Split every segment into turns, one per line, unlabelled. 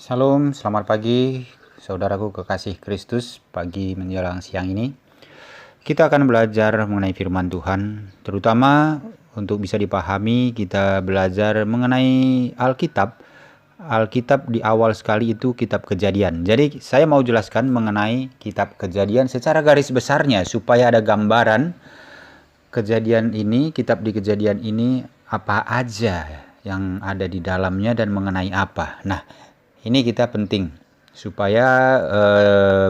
Shalom, selamat pagi saudaraku kekasih Kristus. Pagi menjelang siang ini kita akan belajar mengenai firman Tuhan, terutama untuk bisa dipahami kita belajar mengenai Alkitab. Alkitab di awal sekali itu kitab Kejadian. Jadi saya mau jelaskan mengenai kitab Kejadian secara garis besarnya supaya ada gambaran kejadian ini, kitab di Kejadian ini apa aja yang ada di dalamnya dan mengenai apa. Nah, ini kita penting supaya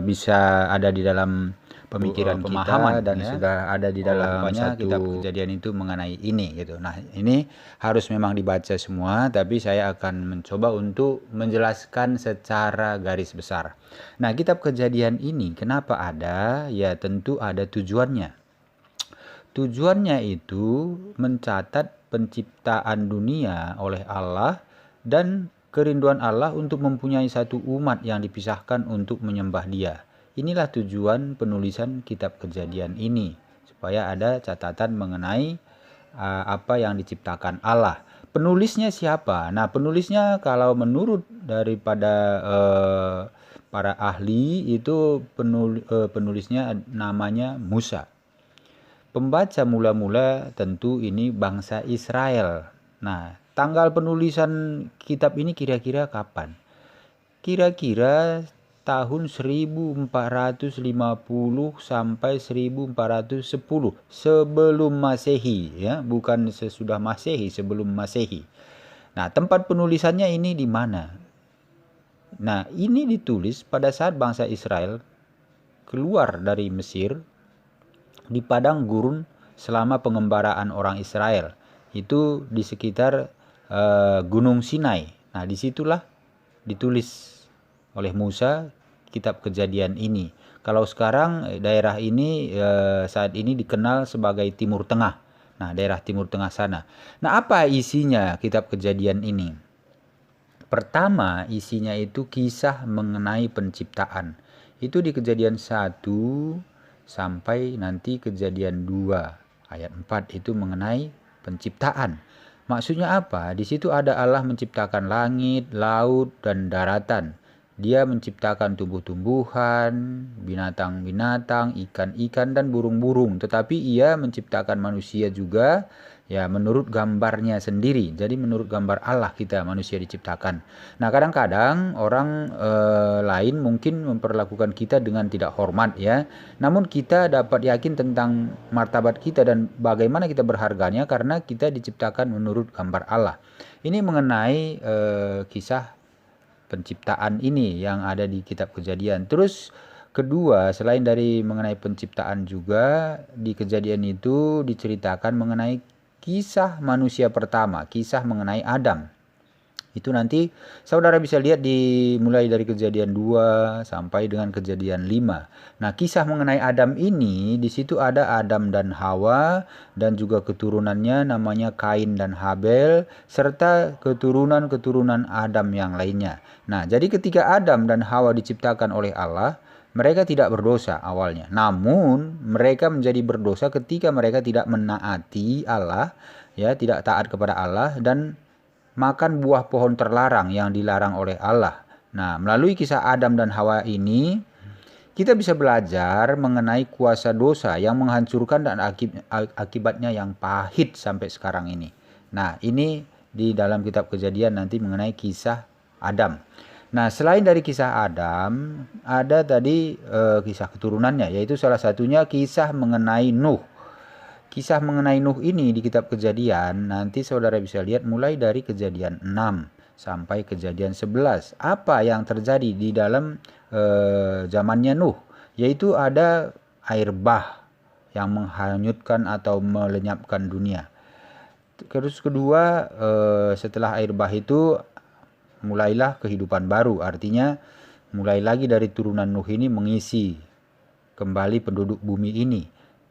bisa ada di dalam pemikiran pemahaman kita, dan sudah ada di dalamnya kitab Kejadian itu mengenai ini gitu. Nah, ini harus memang dibaca semua, tapi saya akan mencoba untuk menjelaskan secara garis besar. Nah, kitab Kejadian ini kenapa ada? Ya tentu ada tujuannya. Tujuannya itu mencatat penciptaan dunia oleh Allah dan kerinduan Allah untuk mempunyai satu umat yang dipisahkan untuk menyembah Dia. Inilah tujuan penulisan kitab Kejadian ini, supaya ada catatan mengenai apa yang diciptakan Allah. Penulisnya siapa? Nah, penulisnya kalau menurut daripada para ahli itu penulisnya namanya Musa. Pembaca mula-mula tentu ini bangsa Israel. Nah, tanggal penulisan kitab ini kira-kira kapan? Kira-kira tahun 1450 sampai 1410 sebelum Masehi, ya, bukan sesudah Masehi, sebelum Masehi. Nah, tempat penulisannya ini di mana? Nah, ini ditulis pada saat bangsa Israel keluar dari Mesir di padang gurun selama pengembaraan orang Israel. Itu di sekitar Gunung Sinai. Nah, disitulah ditulis oleh Musa kitab Kejadian ini. Kalau sekarang daerah ini saat ini dikenal sebagai Timur Tengah. Nah, daerah Timur Tengah sana. Nah, apa isinya kitab Kejadian ini? Pertama, isinya itu kisah mengenai penciptaan. Itu di Kejadian 1 sampai nanti Kejadian 2 ayat 4 itu mengenai penciptaan. Maksudnya apa? Di situ ada Allah menciptakan langit, laut, dan daratan. Dia menciptakan tumbuh-tumbuhan, binatang-binatang, ikan-ikan, dan burung-burung. Tetapi ia menciptakan manusia juga, ya menurut gambarnya sendiri. Jadi menurut gambar Allah kita manusia diciptakan. Nah, kadang-kadang orang lain mungkin memperlakukan kita dengan tidak hormat, ya. Namun kita dapat yakin tentang martabat kita dan bagaimana kita berharganya karena kita diciptakan menurut gambar Allah. Ini mengenai kisah penciptaan ini yang ada di kitab Kejadian. Terus kedua, selain dari mengenai penciptaan juga di Kejadian itu diceritakan mengenai kisah manusia pertama, kisah mengenai Adam. Itu nanti saudara bisa lihat mulai dari Kejadian 2 sampai dengan Kejadian 5. Nah, kisah mengenai Adam ini di situ ada Adam dan Hawa dan juga keturunannya namanya Kain dan Habel serta keturunan-keturunan Adam yang lainnya. Nah, jadi ketika Adam dan Hawa diciptakan oleh Allah, mereka tidak berdosa awalnya. Namun, mereka menjadi berdosa ketika mereka tidak menaati Allah, ya, tidak taat kepada Allah dan makan buah pohon terlarang yang dilarang oleh Allah. Nah, melalui kisah Adam dan Hawa ini, kita bisa belajar mengenai kuasa dosa yang menghancurkan dan akibatnya yang pahit sampai sekarang ini. Nah, ini di dalam kitab Kejadian nanti mengenai kisah Adam. Nah, selain dari kisah Adam, ada tadi kisah keturunannya, yaitu salah satunya kisah mengenai Nuh. Kisah mengenai Nuh ini di kitab Kejadian nanti saudara bisa lihat mulai dari Kejadian 6 sampai Kejadian 11. Apa yang terjadi di dalam zamannya Nuh? Yaitu ada air bah yang menghanyutkan atau melenyapkan dunia. Terus kedua, setelah air bah itu mulailah kehidupan baru. Artinya mulai lagi dari turunan Nuh ini mengisi kembali penduduk bumi ini.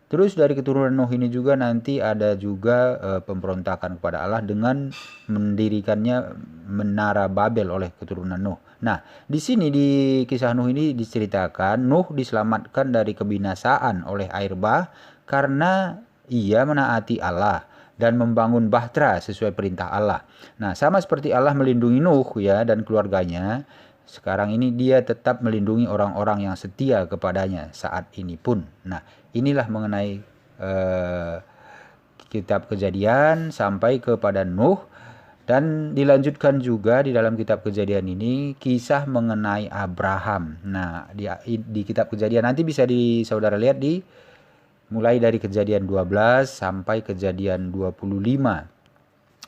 Terus dari keturunan Nuh ini juga nanti ada juga pemberontakan kepada Allah dengan mendirikannya menara Babel oleh keturunan Nuh. Nah, di sini di kisah Nuh ini diceritakan Nuh diselamatkan dari kebinasaan oleh air bah karena ia menaati Allah dan membangun bahtera sesuai perintah Allah. Nah, sama seperti Allah melindungi Nuh, ya, dan keluarganya, sekarang ini dia tetap melindungi orang-orang yang setia kepadanya saat ini pun. Nah, inilah mengenai kitab Kejadian sampai kepada Nuh. Dan dilanjutkan juga di dalam kitab Kejadian ini kisah mengenai Abraham. Nah, di kitab Kejadian nanti bisa saudara lihat mulai dari Kejadian 12 sampai Kejadian 25.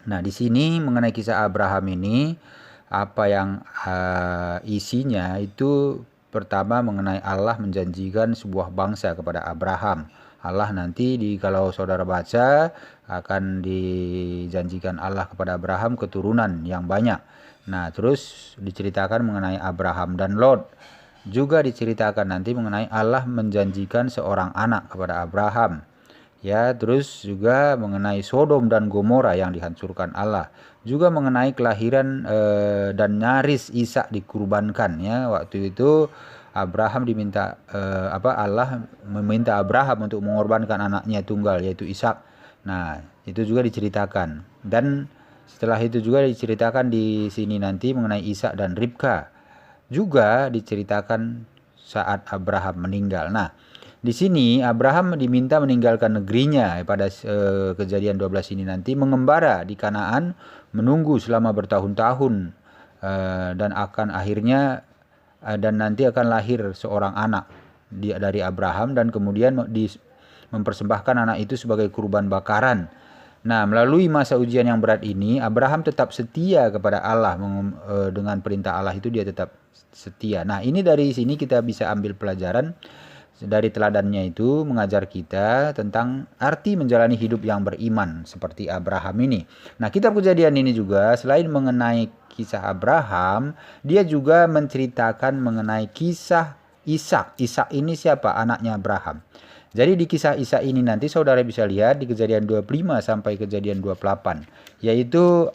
Nah, di sini mengenai kisah Abraham ini apa yang isinya itu pertama mengenai Allah menjanjikan sebuah bangsa kepada Abraham. Allah nanti kalau saudara baca akan dijanjikan Allah kepada Abraham keturunan yang banyak. Nah, terus diceritakan mengenai Abraham dan Lot. Juga diceritakan nanti mengenai Allah menjanjikan seorang anak kepada Abraham. Ya, terus juga mengenai Sodom dan Gomora yang dihancurkan Allah. Juga mengenai kelahiran dan nyaris Ishak dikurbankan ya. Waktu itu Abraham Allah meminta Abraham untuk mengorbankan anaknya tunggal yaitu Ishak. Nah, itu juga diceritakan. Dan setelah itu juga diceritakan di sini nanti mengenai Ishak dan Ribka. Juga diceritakan saat Abraham meninggal. Nah, di sini Abraham diminta meninggalkan negerinya pada Kejadian 12 ini nanti mengembara di Kanaan menunggu selama bertahun-tahun dan akan akhirnya dan nanti akan lahir seorang anak dari Abraham dan kemudian mempersembahkan anak itu sebagai kurban bakaran. Nah, melalui masa ujian yang berat ini Abraham tetap setia kepada Allah dengan perintah Allah itu dia tetap setia. Nah, ini dari sini kita bisa ambil pelajaran dari teladannya itu mengajar kita tentang arti menjalani hidup yang beriman seperti Abraham ini. Nah, kitab Kejadian ini juga selain mengenai kisah Abraham, dia juga menceritakan mengenai kisah Ishak. Ishak ini siapa? Anaknya Abraham. Jadi di kisah Ishak ini nanti saudara bisa lihat di Kejadian 25 sampai Kejadian 28, yaitu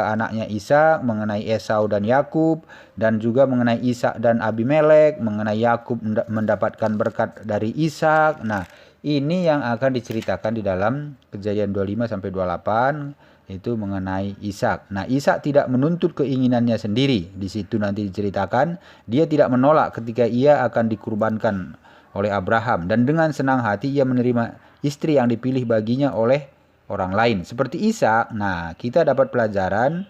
anaknya Ishak mengenai Esau dan Yakub, dan juga mengenai Ishak dan Abimelek, mengenai Yakub mendapatkan berkat dari Ishak. Nah, ini yang akan diceritakan di dalam Kejadian 25 sampai 28 itu mengenai Ishak. Nah, Ishak tidak menuntut keinginannya sendiri. Di situ nanti diceritakan dia tidak menolak ketika ia akan dikurbankan oleh Abraham, dan dengan senang hati ia menerima istri yang dipilih baginya oleh orang lain seperti Ishak. Nah, kita dapat pelajaran,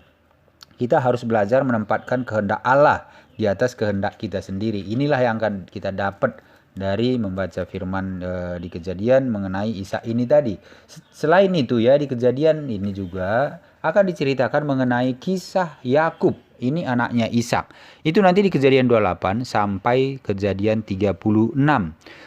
kita harus belajar menempatkan kehendak Allah di atas kehendak kita sendiri. Inilah yang akan kita dapat dari membaca firman di Kejadian mengenai Ishak ini tadi. Selain itu ya, di Kejadian ini juga akan diceritakan mengenai kisah Yakub. Ini anaknya Ishak. Itu nanti di Kejadian 28 sampai Kejadian 36.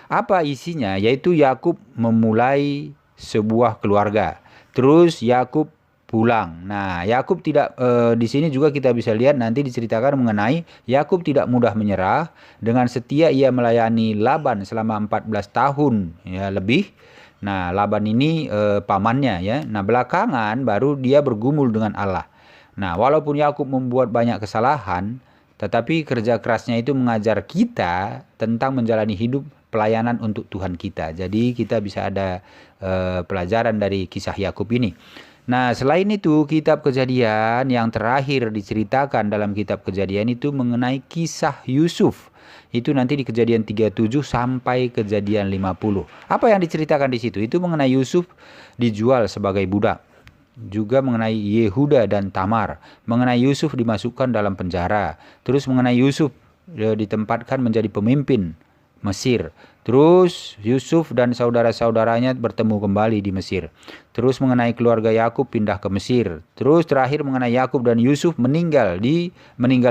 Apa isinya? Yaitu Yakub memulai sebuah keluarga. Terus Yakub pulang. Nah, Yakub tidak di sini juga kita bisa lihat nanti diceritakan mengenai Yakub tidak mudah menyerah. Dengan setia ia melayani Laban selama 14 tahun ya lebih. Nah, Laban ini pamannya ya. Nah, belakangan baru dia bergumul dengan Allah. Nah, walaupun Yakub membuat banyak kesalahan, tetapi kerja kerasnya itu mengajar kita tentang menjalani hidup pelayanan untuk Tuhan kita. Jadi kita bisa ada pelajaran dari kisah Yakub ini. Nah, selain itu kitab Kejadian yang terakhir diceritakan dalam kitab Kejadian itu mengenai kisah Yusuf. Itu nanti di Kejadian 37 sampai Kejadian 50. Apa yang diceritakan di situ? Itu mengenai Yusuf dijual sebagai budak. Juga mengenai Yehuda dan Tamar, mengenai Yusuf dimasukkan dalam penjara, terus mengenai Yusuf ditempatkan menjadi pemimpin Mesir. Terus Yusuf dan saudara-saudaranya bertemu kembali di Mesir. Terus mengenai keluarga Yakub pindah ke Mesir. Terus terakhir mengenai Yakub dan Yusuf meninggal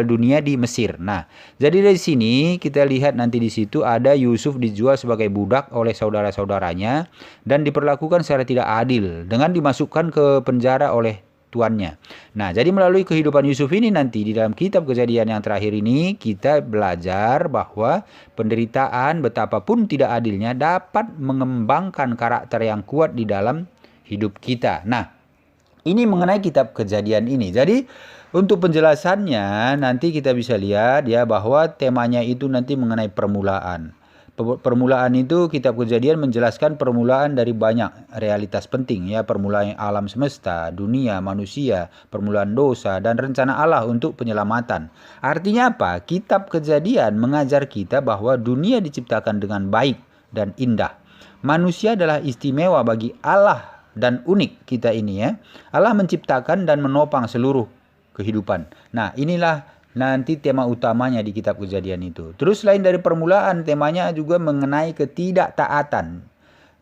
dunia di Mesir. Nah, jadi dari sini kita lihat nanti di situ ada Yusuf dijual sebagai budak oleh saudara-saudaranya dan diperlakukan secara tidak adil dengan dimasukkan ke penjara oleh tuannya. Nah, jadi melalui kehidupan Yusuf ini nanti di dalam kitab Kejadian yang terakhir ini kita belajar bahwa penderitaan betapapun tidak adilnya dapat mengembangkan karakter yang kuat di dalam hidup kita. Nah, ini mengenai kitab Kejadian ini. Jadi untuk penjelasannya nanti kita bisa lihat ya bahwa temanya itu nanti mengenai permulaan. Permulaan itu kitab Kejadian menjelaskan permulaan dari banyak realitas penting, ya, permulaan alam semesta, dunia, manusia, permulaan dosa dan rencana Allah untuk penyelamatan. Artinya apa? Kitab Kejadian mengajar kita bahwa dunia diciptakan dengan baik dan indah. Manusia adalah istimewa bagi Allah dan unik kita ini, ya. Allah menciptakan dan menopang seluruh kehidupan. Nah, inilah nanti tema utamanya di kitab Kejadian itu. Terus selain dari permulaan, temanya juga mengenai ketidaktaatan.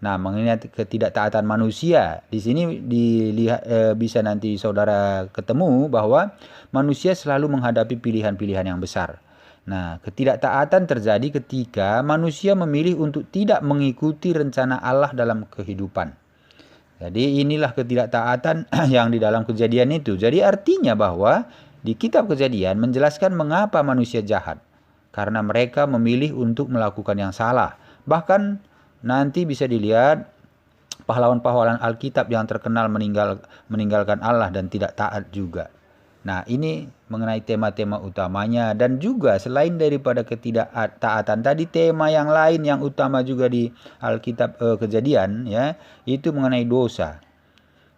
Nah, mengenai ketidaktaatan manusia. Di sini dilihat bisa nanti saudara ketemu bahwa manusia selalu menghadapi pilihan-pilihan yang besar. Nah, ketidaktaatan terjadi ketika manusia memilih untuk tidak mengikuti rencana Allah dalam kehidupan. Jadi inilah ketidaktaatan yang di dalam Kejadian itu. Jadi artinya bahwa di kitab Kejadian menjelaskan mengapa manusia jahat. Karena mereka memilih untuk melakukan yang salah. Bahkan nanti bisa dilihat pahlawan-pahlawan Alkitab yang terkenal meninggalkan Allah dan tidak taat juga. Nah, ini mengenai tema-tema utamanya. Dan juga selain daripada ketidaktaatan tadi, tema yang lain yang utama juga di Alkitab Kejadian, ya, itu mengenai dosa.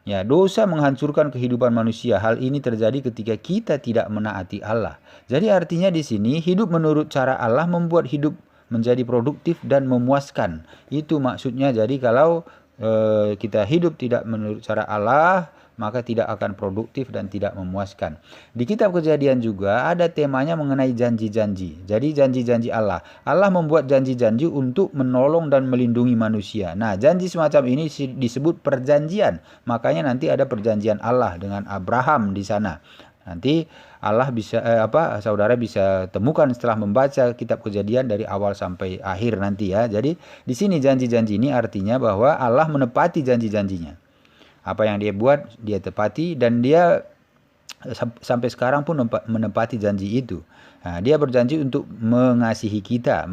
Ya, dosa menghancurkan kehidupan manusia. Hal ini terjadi ketika kita tidak menaati Allah. Jadi artinya di sini hidup menurut cara Allah membuat hidup menjadi produktif dan memuaskan. Itu maksudnya. Jadi kalau kita hidup tidak menurut cara Allah, maka tidak akan produktif dan tidak memuaskan. Di kitab Kejadian juga ada temanya mengenai janji-janji. Jadi janji-janji Allah. Allah membuat janji-janji untuk menolong dan melindungi manusia. Nah, janji semacam ini disebut perjanjian. Makanya nanti ada perjanjian Allah dengan Abraham di sana. Nanti Allah bisa saudara bisa temukan setelah membaca kitab Kejadian dari awal sampai akhir nanti, ya. Jadi di sini janji-janji ini artinya bahwa Allah menepati janji-janjinya. Apa yang dia buat, dia tepati, dan dia sampai sekarang pun menepati janji itu. Nah, dia berjanji untuk mengasihi kita,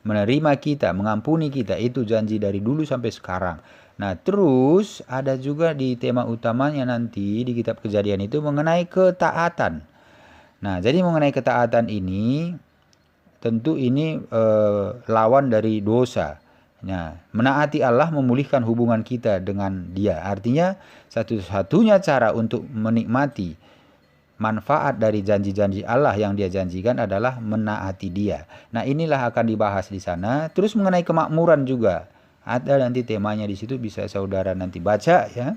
menerima kita, mengampuni kita. Itu janji dari dulu sampai sekarang. Nah, terus ada juga di tema utamanya nanti di kitab Kejadian itu mengenai ketaatan. Nah, jadi mengenai ketaatan ini, tentu ini lawan dari dosa. Nah, menaati Allah memulihkan hubungan kita dengan Dia. Artinya satu-satunya cara untuk menikmati manfaat dari janji-janji Allah yang Dia janjikan adalah menaati Dia. Nah, inilah akan dibahas di sana. Terus mengenai kemakmuran juga. Ada nanti temanya di situ, bisa saudara nanti baca, ya.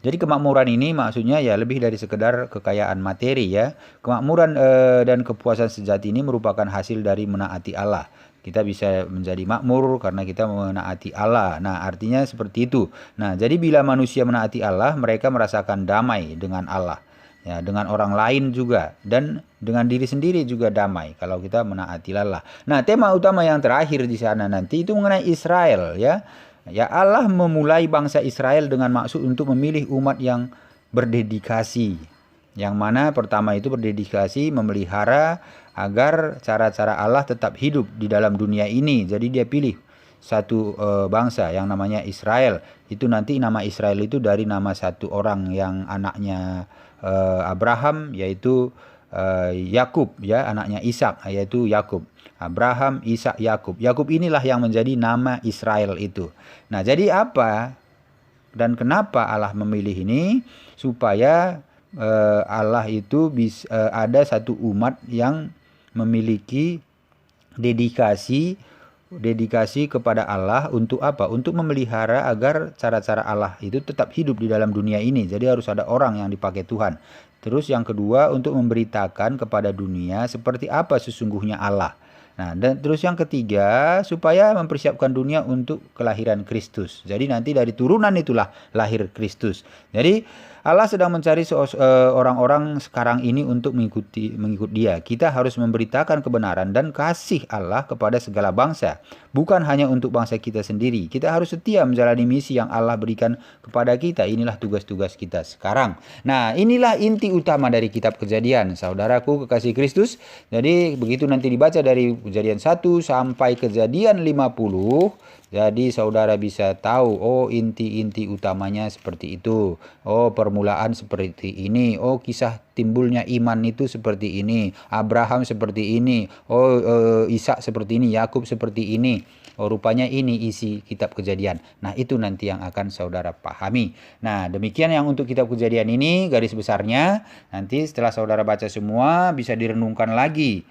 Jadi kemakmuran ini maksudnya ya lebih dari sekedar kekayaan materi, ya. Kemakmuran dan kepuasan sejati ini merupakan hasil dari menaati Allah. Kita bisa menjadi makmur karena kita menaati Allah. Nah, artinya seperti itu. Nah, jadi bila manusia menaati Allah, mereka merasakan damai dengan Allah. Ya, dengan orang lain juga. Dan dengan diri sendiri juga damai kalau kita menaati Allah. Nah, tema utama yang terakhir di sana nanti itu mengenai Israel, ya. Ya, Allah memulai bangsa Israel dengan maksud untuk memilih umat yang berdedikasi. Yang mana pertama itu berdedikasi memelihara agar cara-cara Allah tetap hidup di dalam dunia ini. Jadi dia pilih satu bangsa yang namanya Israel. Itu nanti nama Israel itu dari nama satu orang yang anaknya Abraham, yaitu Yakub, ya, anaknya Ishak, yaitu Yakub. Abraham, Ishak, Yakub. Yakub inilah yang menjadi nama Israel itu. Nah, jadi apa dan kenapa Allah memilih ini? Supaya Allah itu ada satu umat yang memiliki dedikasi kepada Allah untuk apa? Untuk memelihara agar cara-cara Allah itu tetap hidup di dalam dunia ini. Jadi harus ada orang yang dipakai Tuhan. Terus yang kedua, untuk memberitakan kepada dunia seperti apa sesungguhnya Allah. Nah, dan terus yang ketiga, supaya mempersiapkan dunia untuk kelahiran Kristus. Jadi nanti dari turunan itulah lahir Kristus. Jadi Allah sedang mencari orang-orang sekarang ini untuk mengikut Dia. Kita harus memberitakan kebenaran dan kasih Allah kepada segala bangsa, bukan hanya untuk bangsa kita sendiri. Kita harus setia menjalani misi yang Allah berikan kepada kita. Inilah tugas-tugas kita sekarang. Nah, inilah inti utama dari kitab Kejadian, saudaraku kekasih Kristus. Jadi begitu nanti dibaca dari Kejadian 1 sampai Kejadian 50. Jadi saudara bisa tahu, oh inti-inti utamanya seperti itu. Oh permulaan seperti ini. Oh kisah timbulnya iman itu seperti ini. Abraham seperti ini. Oh Ishak seperti ini. Yakub seperti ini. Oh rupanya ini isi kitab Kejadian. Nah itu nanti yang akan saudara pahami. Nah demikian yang untuk kitab Kejadian ini garis besarnya. Nanti setelah saudara baca semua bisa direnungkan lagi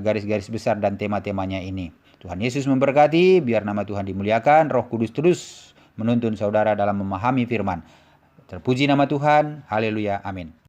garis-garis besar dan tema-temanya ini. Tuhan Yesus memberkati, biar nama Tuhan dimuliakan, Roh Kudus terus menuntun saudara dalam memahami firman. Terpuji nama Tuhan, haleluya, amin.